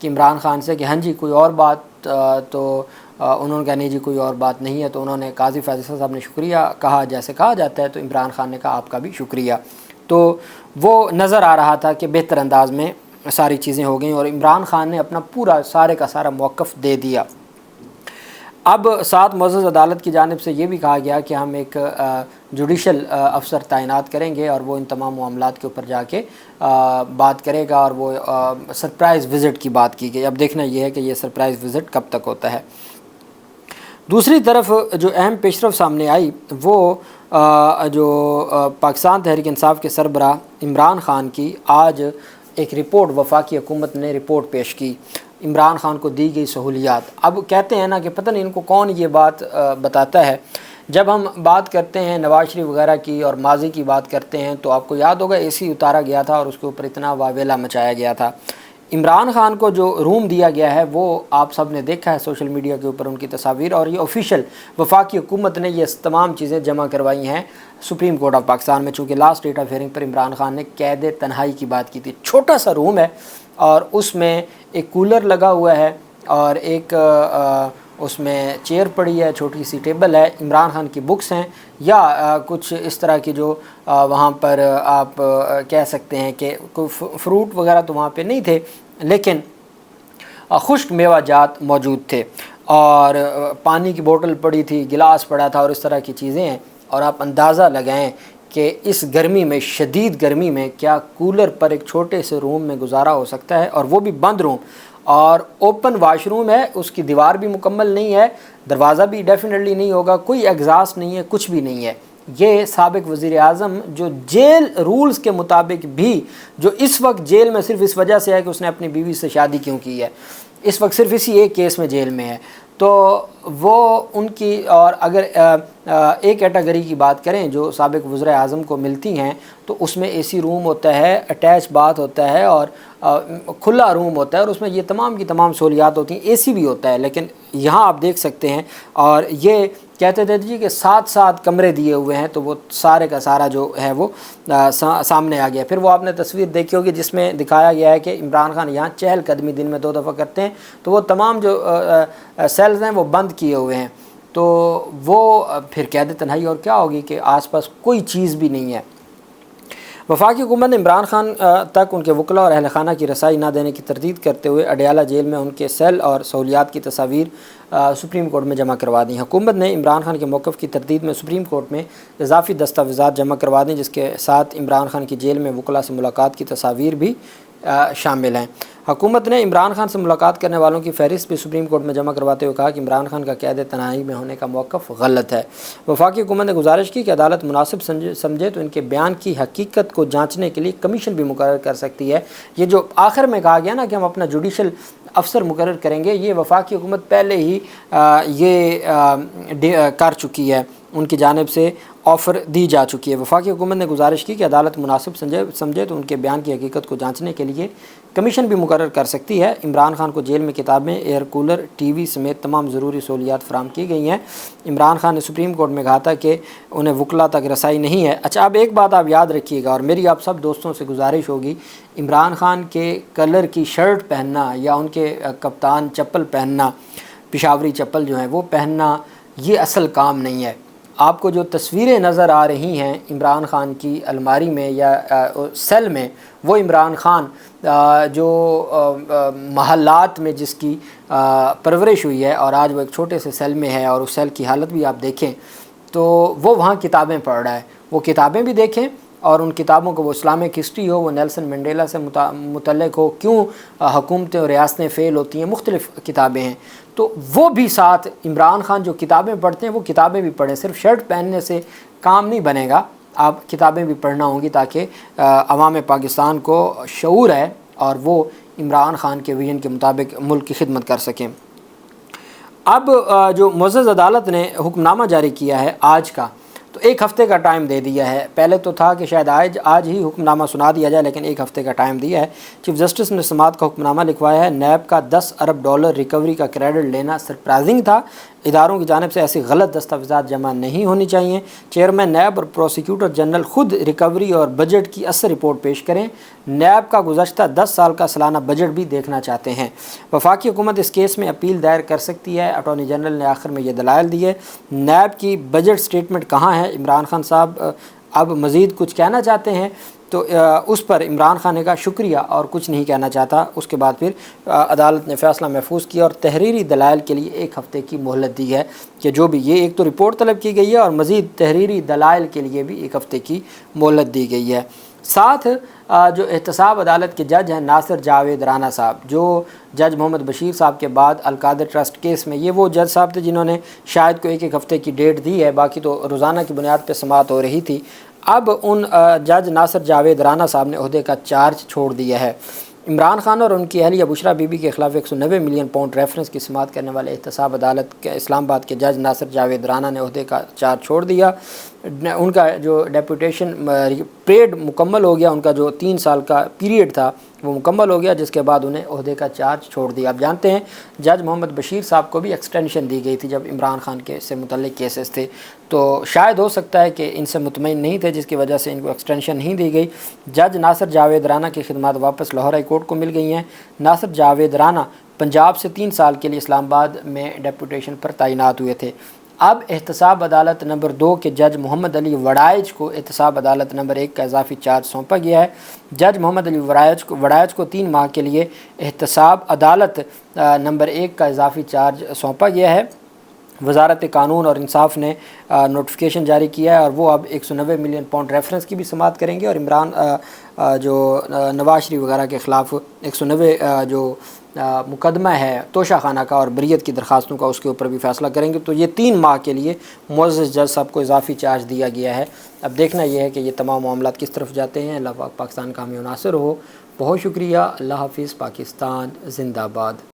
کہ عمران خان سے کہ ہاں جی کوئی اور بات، تو انہوں نے کہا نہیں جی کوئی اور بات نہیں ہے. تو انہوں نے قاضی فیصل صاحب نے شکریہ کہا جیسے کہا جاتا ہے، تو عمران خان نے کہا آپ کا بھی شکریہ. تو وہ نظر آ رہا تھا کہ بہتر انداز میں ساری چیزیں ہو گئیں اور عمران خان نے اپنا پورا سارے کا سارا موقف دے دیا. اب ساتھ معزز عدالت کی جانب سے یہ بھی کہا گیا کہ ہم ایک جوڈیشل افسر تعینات کریں گے اور وہ ان تمام معاملات کے اوپر جا کے بات کرے گا، اور وہ سرپرائز وزٹ کی بات کی گئی. اب دیکھنا یہ ہے کہ یہ سرپرائز وزٹ کب تک ہوتا ہے. دوسری طرف جو اہم پیشرفت سامنے آئی وہ جو پاکستان تحریک انصاف کے سربراہ عمران خان کی آج ایک رپورٹ وفاقی حکومت نے رپورٹ پیش کی. عمران خان کو دی گئی سہولیات. اب کہتے ہیں نا کہ پتہ نہیں ان کو کون یہ بات بتاتا ہے. جب ہم بات کرتے ہیں نواز شریف وغیرہ کی اور ماضی کی بات کرتے ہیں تو آپ کو یاد ہوگا اے سی اتارا گیا تھا اور اس کے اوپر اتنا واویلا مچایا گیا تھا. عمران خان کو جو روم دیا گیا ہے وہ آپ سب نے دیکھا ہے سوشل میڈیا کے اوپر ان کی تصاویر، اور یہ آفیشیل وفاقی حکومت نے یہ تمام چیزیں جمع کروائی ہیں سپریم کورٹ آف پاکستان میں. چونکہ لاسٹ ڈیٹ آف ہیئرنگ پر عمران خان نے قید تنہائی کی بات کی تھی. چھوٹا سا روم ہے اور اس میں ایک کولر لگا ہوا ہے اور ایک اس میں چیئر پڑی ہے، چھوٹی سی ٹیبل ہے، عمران خان کی بکس ہیں یا کچھ اس طرح کی جو وہاں پر آپ کہہ سکتے ہیں کہ کوئی فروٹ وغیرہ تو وہاں پہ نہیں تھے لیکن خشک میوہ جات موجود تھے، اور پانی کی بوتل پڑی تھی، گلاس پڑا تھا اور اس طرح کی چیزیں ہیں. اور آپ اندازہ لگائیں کہ اس گرمی میں، شدید گرمی میں، کیا کولر پر ایک چھوٹے سے روم میں گزارا ہو سکتا ہے، اور وہ بھی بند روم، اور اوپن واش روم ہے، اس کی دیوار بھی مکمل نہیں ہے، دروازہ بھی ڈیفینیٹلی نہیں ہوگا، کوئی ایگزاسٹ نہیں ہے، کچھ بھی نہیں ہے. یہ سابق وزیر اعظم جو جیل رولز کے مطابق بھی، جو اس وقت جیل میں صرف اس وجہ سے ہے کہ اس نے اپنی بیوی سے شادی کیوں کی ہے، اس وقت صرف اسی ایک کیس میں جیل میں ہے، تو وہ ان کی، اور اگر ایک کیٹیگری کی بات کریں جو سابق وزیر اعظم کو ملتی ہیں تو اس میں اے سی روم ہوتا ہے، اٹیچ باتھ ہوتا ہے اور کھلا روم ہوتا ہے، اور اس میں یہ تمام کی تمام سہولیات ہوتی ہیں، اے سی بھی ہوتا ہے. لیکن یہاں آپ دیکھ سکتے ہیں، اور یہ کہتے تھے جی کہ 7 کمرے دیے ہوئے ہیں، تو وہ سارے کا سارا جو ہے وہ سامنے آ گیا. پھر وہ آپ نے تصویر دیکھی ہوگی جس میں دکھایا گیا ہے کہ عمران خان یہاں چہل قدمی دن میں 2 دفعہ کرتے ہیں، تو وہ تمام جو سیلز ہیں وہ بند کیے ہوئے ہیں. تو وہ پھر قید تنہائی اور کیا ہوگی کہ آس پاس کوئی چیز بھی نہیں ہے. وفاقی حکومت نے عمران خان تک ان کے وکلاء اور اہل خانہ کی رسائی نہ دینے کی تردید کرتے ہوئے اڈیالہ جیل میں ان کے سیل اور سہولیات کی تصاویر سپریم کورٹ میں جمع کروا دیں. حکومت نے عمران خان کے موقف کی تردید میں سپریم کورٹ میں اضافی دستاویزات جمع کروا دیں، جس کے ساتھ عمران خان کی جیل میں وکلاء سے ملاقات کی تصاویر بھی شامل ہیں. حکومت نے عمران خان سے ملاقات کرنے والوں کی فہرست بھی سپریم کورٹ میں جمع کرواتے ہوئے کہا کہ عمران خان کا قید تنہائی میں ہونے کا موقف غلط ہے. وفاقی حکومت نے گزارش کی کہ عدالت مناسب سمجھے تو ان کے بیان کی حقیقت کو جانچنے کے لیے کمیشن بھی مقرر کر سکتی ہے. یہ جو آخر میں کہا گیا نا کہ ہم اپنا جوڈیشل افسر مقرر کریں گے، یہ وفاقی حکومت پہلے ہی یہ کر چکی ہے، ان کی جانب سے آفر دی جا چکی ہے. وفاقی حکومت نے گزارش کی کہ عدالت مناسب سمجھے تو ان کے بیان کی حقیقت کو جانچنے کے لیے کمیشن بھی مقرر کر سکتی ہے. عمران خان کو جیل میں کتابیں، ایئر کولر، ٹی وی سمیت تمام ضروری سہولیات فراہم کی گئی ہیں. عمران خان نے سپریم کورٹ میں کہا تھا کہ انہیں وکلاء تک رسائی نہیں ہے. اچھا، اب ایک بات آپ یاد رکھیے گا، اور میری آپ سب دوستوں سے گزارش ہوگی، عمران خان کے کلر کی شرٹ پہننا یا ان کے کپتان چپل پہننا، پشاوری چپل جو ہیں وہ پہننا، یہ اصل کام نہیں ہے. آپ کو جو تصویریں نظر آ رہی ہیں عمران خان کی الماری میں یا سیل میں، وہ عمران خان جو محلات میں جس کی پرورش ہوئی ہے، اور آج وہ ایک چھوٹے سے سیل میں ہے، اور اس سیل کی حالت بھی آپ دیکھیں تو وہ وہاں کتابیں پڑھ رہا ہے. وہ کتابیں بھی دیکھیں، اور ان کتابوں کو، وہ اسلامک ہسٹری ہو، وہ نیلسن منڈیلا سے متعلق ہو، کیوں حکومتیں اور ریاستیں فیل ہوتی ہیں، مختلف کتابیں ہیں، تو وہ بھی ساتھ عمران خان جو کتابیں پڑھتے ہیں وہ کتابیں بھی پڑھیں. صرف شرٹ پہننے سے کام نہیں بنے گا، آپ کتابیں بھی پڑھنا ہوں گی تاکہ عوام پاکستان کو شعور ہے اور وہ عمران خان کے ویژن کے مطابق ملک کی خدمت کر سکیں. اب جو معزز عدالت نے حکم نامہ جاری کیا ہے آج کا، تو 1 ہفتے کا ٹائم دے دیا ہے۔ پہلے تو تھا کہ شاید آج ہی حکم نامہ سنا دیا جائے، لیکن 1 ہفتے کا ٹائم دیا ہے۔ چیف جسٹس نے سماعت کا حکم نامہ لکھوایا ہے۔ نیب کا $10 ارب ریکوری کا کریڈٹ لینا سرپرائزنگ تھا۔ اداروں کی جانب سے ایسی غلط دستاویزات جمع نہیں ہونی چاہیے۔ چیئرمین نیب اور پروسیکیوٹر جنرل خود ریکوری اور بجٹ کی اثر رپورٹ پیش کریں۔ نیب کا گزشتہ 10 سال کا سالانہ بجٹ بھی دیکھنا چاہتے ہیں۔ وفاقی حکومت اس کیس میں اپیل دائر کر سکتی ہے۔ اٹارنی جنرل نے آخر میں یہ دلائل دیے۔ نیب کی بجٹ سٹیٹمنٹ کہاں ہے؟ عمران خان صاحب اب مزید کچھ کہنا چاہتے ہیں، تو اس پر عمران خان نے کہا شکریہ اور کچھ نہیں کہنا چاہتا۔ اس کے بعد پھر عدالت نے فیصلہ محفوظ کیا اور تحریری دلائل کے لیے 1 ہفتے کی مہلت دی ہے کہ جو بھی یہ ایک تو رپورٹ طلب کی گئی ہے اور مزید تحریری دلائل کے لیے بھی 1 ہفتے کی مہلت دی گئی ہے۔ ساتھ جو احتساب عدالت کے جج ہیں ناصر جاوید رانا صاحب، جو جج محمد بشیر صاحب کے بعد القادر ٹرسٹ کیس میں، یہ وہ جج صاحب تھے جنہوں نے شاید کو 1 ہفتے کی ڈیٹ دی ہے، باقی تو روزانہ کی بنیاد پہ سماعت ہو رہی تھی۔ اب ان جج ناصر جاوید رانا صاحب نے عہدے کا چارج چھوڑ دیا ہے۔ عمران خان اور ان کی اہلیہ بشرا بی بی کے خلاف 190 ملین پاؤنڈ ریفرنس کی سماعت کرنے والے احتساب عدالت کے اسلام آباد کے جج ناصر جاوید رانا نے عہدے کا چارج چھوڑ دیا۔ ان کا جو ڈیپوٹیشن پیریڈ مکمل ہو گیا، ان کا جو 3 سال کا پیریڈ تھا وہ مکمل ہو گیا، جس کے بعد انہیں عہدے کا چارج چھوڑ دیا۔ آپ جانتے ہیں جج محمد بشیر صاحب کو بھی ایکسٹینشن دی گئی تھی جب عمران خان کے سے متعلق کیسز تھے، تو شاید ہو سکتا ہے کہ ان سے مطمئن نہیں تھے، جس کی وجہ سے ان کو ایکسٹینشن نہیں دی گئی۔ جج ناصر جاوید رانا کی خدمات واپس لاہور ہائی کورٹ کو مل گئی ہیں۔ ناصر جاوید رانا پنجاب سے 3 سال کے لیے اسلام آباد میں ڈیپوٹیشن پر تعینات ہوئے تھے۔ اب احتساب عدالت نمبر 2 کے جج محمد علی وڑائچ کو احتساب عدالت نمبر 1 کا اضافی چارج سونپا گیا ہے۔ جج محمد علی وڑائچ کو 3 ماہ کے لیے احتساب عدالت نمبر 1 کا اضافی چارج سونپا گیا ہے۔ وزارت قانون اور انصاف نے نوٹیفیکیشن جاری کیا ہے اور وہ اب 190 ملین پاؤنڈ ریفرنس کی بھی سماعت کریں گے، اور عمران جو نواز شریف وغیرہ کے خلاف 190 جو مقدمہ ہے توشہ خانہ کا اور بریت کی درخواستوں کا، اس کے اوپر بھی فیصلہ کریں گے۔ تو یہ 3 ماہ کے لیے معزز جج صاحب کو اضافی چارج دیا گیا ہے۔ اب دیکھنا یہ ہے کہ یہ تمام معاملات کس طرف جاتے ہیں۔ اللہ پاک پاکستان کا حامی و ناصر ہو۔ بہت شکریہ۔ اللہ حافظ۔ پاکستان زندہ باد۔